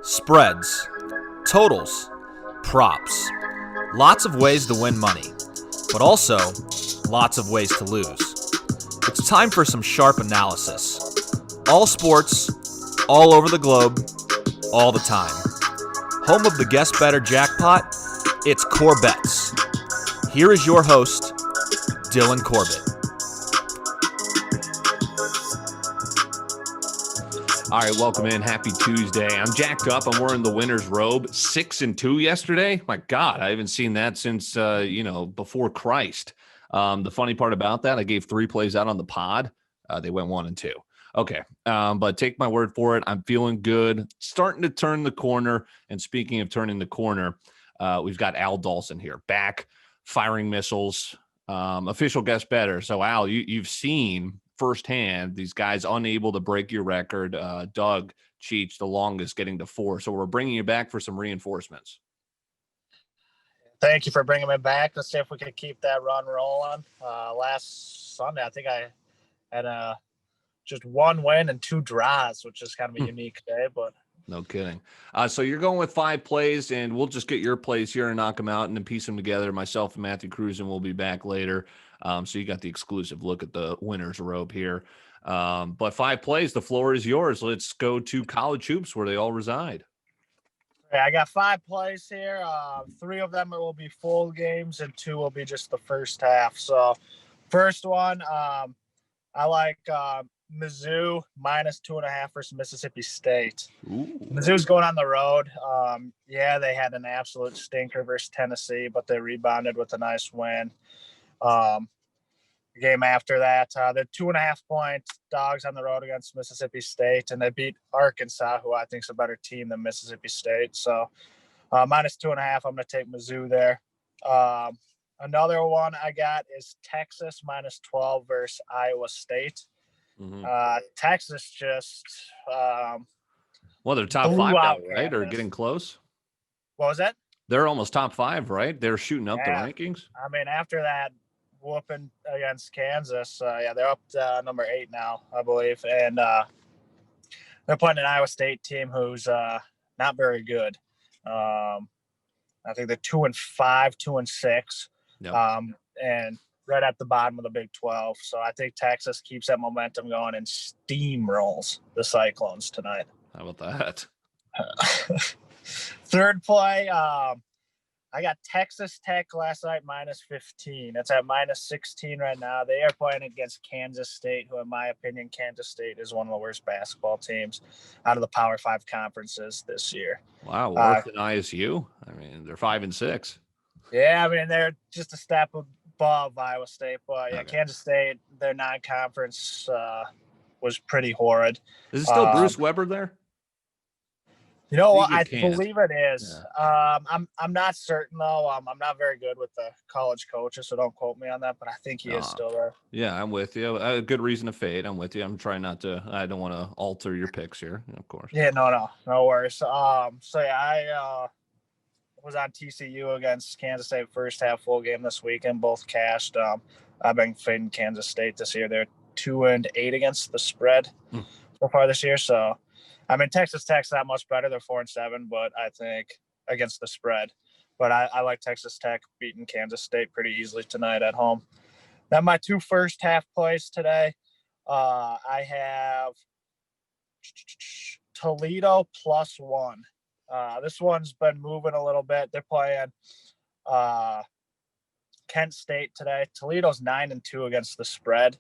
spreads, totals, props. Lots of ways to win money, but also lots of ways to lose. It's time for some sharp analysis. All sports, all over the globe, all the time. Home of the Guess Better Jackpot, it's CorBET. Here is your host, Dylan Corbett. All right, welcome in. Happy Tuesday. I'm jacked up. I'm wearing the winner's robe. 6-2 yesterday. My God, I haven't seen that since, before Christ. The funny part about that, I gave 3 plays out on the pod. They went 1-2. Okay, but take my word for it. I'm feeling good. Starting to turn the corner. And speaking of turning the corner, we've got Al Dalsin here, back firing missiles. Official Guess Better. So, Al, you've seen firsthand these guys unable to break your record. Doug Cheech, the longest, getting to 4. So we're bringing you back for some reinforcements. Thank you for bringing me back. Let's see if we can keep that run rolling. Last Sunday, I think I had just 1 win and 2 draws, which is kind of a unique day, but no kidding. So you're going with 5 plays, and we'll just get your plays here and knock them out and then piece them together. Myself and Matthew Crusen will be back later. So you got the exclusive look at the winner's robe here. But 5 plays, the floor is yours. Let's go to college hoops where they all reside. Yeah, I got 5 plays here. 3 of them will be full games and 2 will be just the first half. So first one, I like Mizzou minus 2.5 versus Mississippi State. Ooh. Mizzou's going on the road. They had an absolute stinker versus Tennessee, but they rebounded with a nice win. The game after that, they're 2.5-point dogs on the road against Mississippi State, and they beat Arkansas, who I think is a better team than Mississippi State. So minus 2.5, I'm going to take Mizzou there. Another one I got is Texas minus 12 versus Iowa State. Mm-hmm. Texas just they're top 5 now, right? Or getting close. What was that? They're almost top 5, right? They're shooting up the rankings. I mean, after that whooping against Kansas, they're up to number 8 now, I believe, and they're playing an Iowa State team who's not very good. I think they're 2-5, 2-6, yep. And right at the bottom of the Big 12. So I think Texas keeps that momentum going and steamrolls the Cyclones tonight. How about that? Third play, I got Texas Tech last night minus 15. It's at minus 16 right now. They are playing against Kansas State, who, in my opinion, Kansas State is one of the worst basketball teams out of the Power 5 conferences this year. Wow, worse than ISU? I mean, they're 5-6. Yeah, I mean, they're just a step above Iowa State. But, yeah, okay. Kansas State, their non-conference was pretty horrid. Is it still Bruce Weber there? You know what? I believe it is. Yeah. I'm not certain though. I'm not very good with the college coaches, so don't quote me on that. But I think he is still there. Yeah, I'm with you. A good reason to fade. I'm with you. I'm trying not to. I don't want to alter your picks here, of course. Yeah, no worries. I was on TCU against Kansas State first half full game this weekend. Both cashed. I've been fading Kansas State this year. They're 2-8 against the spread so far this year. So. I mean, Texas Tech's not much better. They're 4-7, but I think against the spread. But I like Texas Tech beating Kansas State pretty easily tonight at home. Then my 2 first half plays today. I have Toledo +1. This one's been moving a little bit. They're playing Kent State today. Toledo's 9-2 against the spread.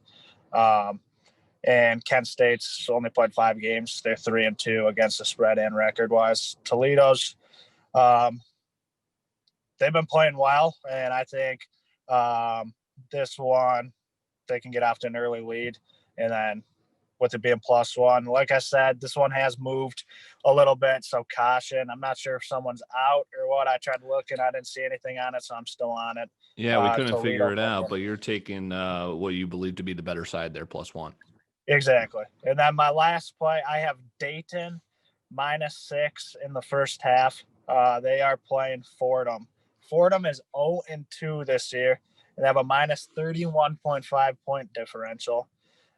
And Kent State's only played 5 games. They're 3-2 against the spread and record-wise. Toledo's, they've been playing well, and I think this one they can get off to an early lead. And then with it being +1, like I said, this one has moved a little bit, so caution. I'm not sure if someone's out or what. I tried looking, I didn't see anything on it, so I'm still on it. Yeah, we couldn't figure it out, but you're taking what you believe to be the better side there, +1. Exactly. And then my last play, I have Dayton -6 in the first half. They are playing Fordham. Fordham is 0-2 this year, and they have a -31.5 point differential.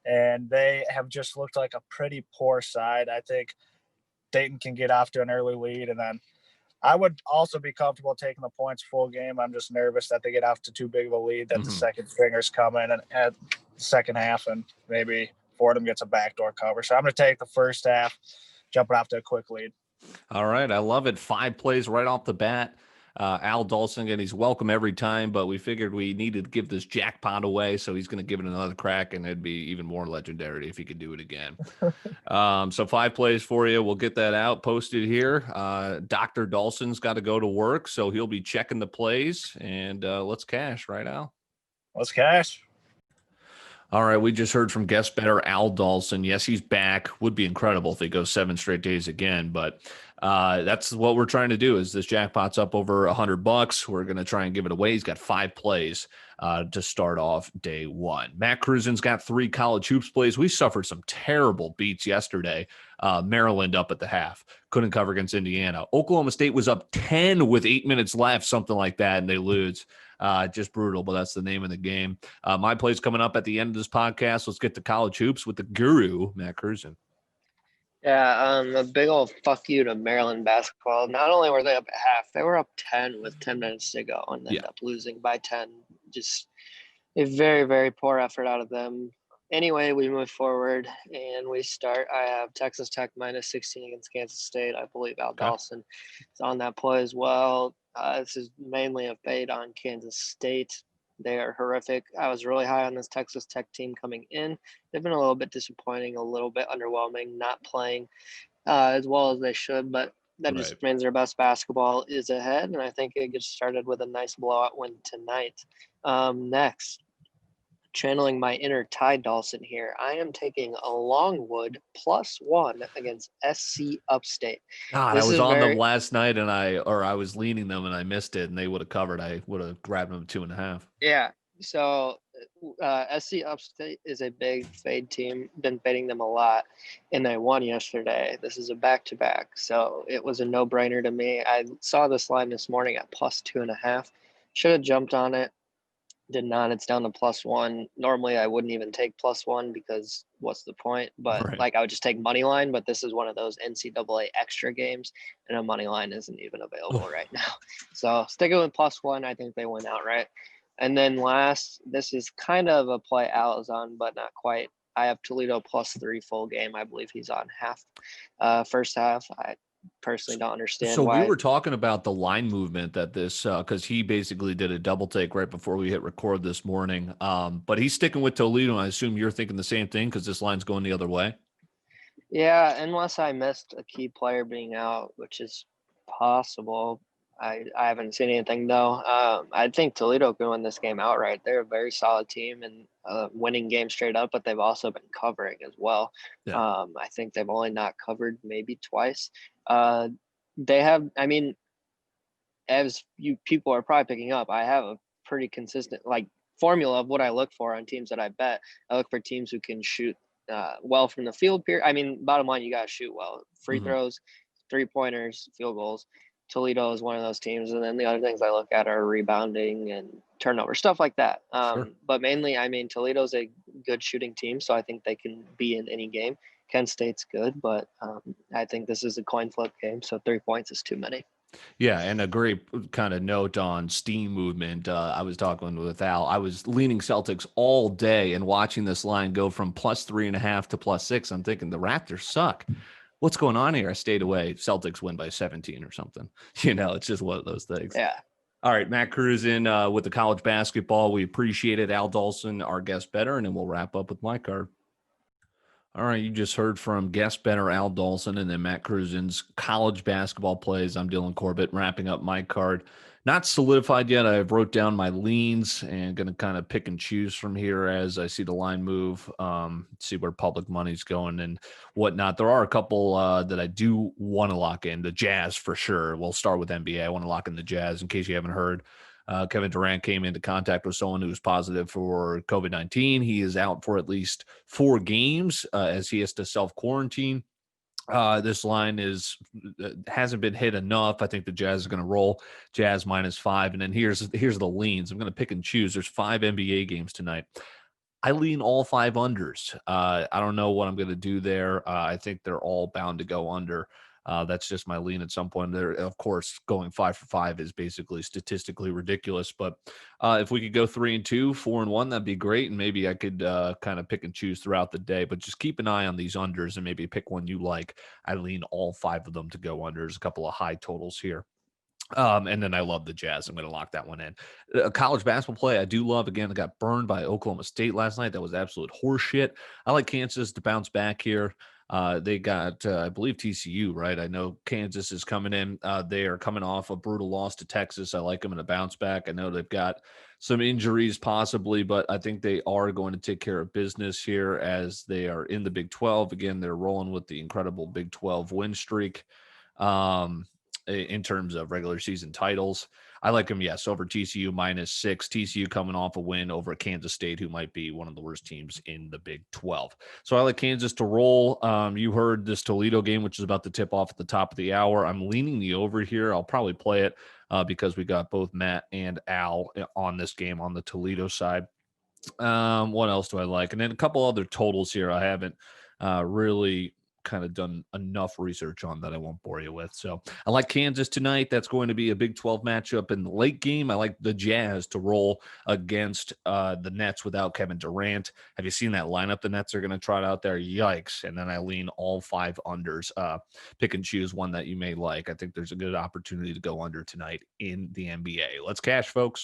And they have just looked like a pretty poor side. I think Dayton can get off to an early lead, and then I would also be comfortable taking the points full game. I'm just nervous that they get off to too big of a lead, that the second stringers come in and at the second half, and maybe Fordham gets a backdoor cover. So I'm going to take the first half, jumping off to a quick lead. All right. I love it. 5 plays right off the bat. Al Dalsin, again, he's welcome every time, but we figured we needed to give this jackpot away, so he's going to give it another crack, and it'd be even more legendary if he could do it again. So 5 plays for you. We'll get that out, posted here. Dr. Dalsin's got to go to work, so he'll be checking the plays, and let's cash, right, Al? Let's cash. All right, we just heard from guest bettor Al Dalsin. Yes, he's back. Would be incredible if he goes 7 straight days again, but that's what we're trying to do. Is this jackpot's up over $100? We're going to try and give it away. He's got 5 plays to start off day 1. Matt Crusen's got 3 college hoops plays. We suffered some terrible beats yesterday. Maryland up at the half, couldn't cover against Indiana. Oklahoma State was up 10 with 8 minutes left, something like that, and they lose. Just brutal, but that's the name of the game. My play's coming up at the end of this podcast. Let's get to college hoops with the guru, Matt Crusen. Yeah, a big old fuck you to Maryland basketball. Not only were they up at half, they were up 10 with 10 minutes to go and ended up losing by 10. Just a very, very poor effort out of them. Anyway, we move forward and we start. I have Texas Tech minus 16 against Kansas State. I believe Al Dalsin is on that play as well. This is mainly a fade on Kansas State. They are horrific. I was really high on this Texas Tech team coming in. They've been a little bit disappointing, a little bit underwhelming, not playing as well as they should, but that just means their best basketball is ahead, and I think it gets started with a nice blowout win tonight. Next, channeling my inner Ty Dalsin here, I am taking a Longwood +1 against SC Upstate. God, I was on them last night, and I was leaning them, and I missed it, and they would have covered. I would have grabbed them 2.5. Yeah. So SC Upstate is a big fade team. Been fading them a lot, and they won yesterday. This is a back-to-back, so it was a no-brainer to me. I saw this line this morning at +2.5. Should have jumped on it. Did not. It's down to +1. Normally, I wouldn't even take +1 because what's the point? But I would just take money line. But this is one of those NCAA extra games, and a money line isn't even available right now. So sticking with +1, I think they win outright. And then last, this is kind of a play Al is on, but not quite. I have Toledo +3 full game. I believe he's on half, first half. I personally don't understand why. So we were talking about the line movement that this because he basically did a double take right before we hit record this morning, but he's sticking with Toledo, and I assume you're thinking the same thing because this line's going the other way. Yeah, unless I missed a key player being out, which is possible. I haven't seen anything though. I think Toledo can win this game outright. They're a very solid team and winning games straight up, but they've also been covering as well. Yeah. I think they've only not covered maybe twice. They have, I mean, as you people are probably picking up, I have a pretty consistent formula of what I look for on teams that I bet. I look for teams who can shoot well from the field. I mean, bottom line, you got to shoot well. Free throws, 3-pointers, field goals. Toledo is one of those teams. And then the other things I look at are rebounding and turnover, stuff like that. But mainly, I mean, Toledo's a good shooting team, so I think they can be in any game. Kent State's good, but I think this is a coin flip game, so 3 points is too many. Yeah, and a great kind of note on steam movement. I was talking with Al. I was leaning Celtics all day and watching this line go from +3.5 to +6. I'm thinking the Raptors suck. What's going on here? I stayed away. Celtics win by 17 or something. It's just one of those things. Yeah. All right, Matt Crusen with the college basketball. We appreciate it. Al Dalsin, our guest bettor, and then we'll wrap up with my card. All right, you just heard from guest bettor Al Dalsin and then Matt Crusen's college basketball plays. I'm Dylan CorBET, wrapping up my card. Not solidified yet. I wrote down my leans and going to kind of pick and choose from here as I see the line move, see where public money's going and whatnot. There are a couple that I do want to lock in. The Jazz for sure. We'll start with NBA. I want to lock in the Jazz in case you haven't heard. Kevin Durant came into contact with someone who was positive for COVID-19. He is out for at least 4 games as he has to self-quarantine. This line hasn't been hit enough. I think the Jazz is going to roll. Jazz -5. And then here's the leans. I'm going to pick and choose. There's 5 NBA games tonight. I lean all 5 unders. I don't know what I'm going to do there. I think they're all bound to go under. That's just my lean at some point there. Of course, going 5 for 5 is basically statistically ridiculous, but if we could go 3-2, 4-1, that'd be great. And maybe I could kind of pick and choose throughout the day, but just keep an eye on these unders and maybe pick one you like. I lean all 5 of them to go unders, a couple of high totals here. And then I love the Jazz. I'm going to lock that one in. College basketball play, I do love. Again, I got burned by Oklahoma State last night. That was absolute horseshit. I like Kansas to bounce back here. They got, I believe, TCU, right? I know Kansas is coming in. They are coming off a brutal loss to Texas. I like them in a bounce back. I know they've got some injuries possibly, but I think they are going to take care of business here as they are in the Big 12. Again, they're rolling with the incredible Big 12 win streak. In terms of regular season titles, I like them, yes, over TCU -6. TCU coming off a win over Kansas State, who might be one of the worst teams in the Big 12. So I like Kansas to roll. You heard this Toledo game, which is about to tip off at the top of the hour. I'm leaning the over here. I'll probably play it because we got both Matt and Al on this game on the Toledo side. What else do I like? And then a couple other totals here I haven't really kind of done enough research on that I won't bore you with. So I like Kansas tonight. That's going to be a Big 12 matchup in the late game. I like the Jazz to roll against the Nets without Kevin Durant. Have you seen that lineup the Nets are going to trot out there? Yikes. And then I lean all 5 unders. Pick and choose one that you may like. I think there's a good opportunity to go under tonight in the NBA. Let's cash, folks.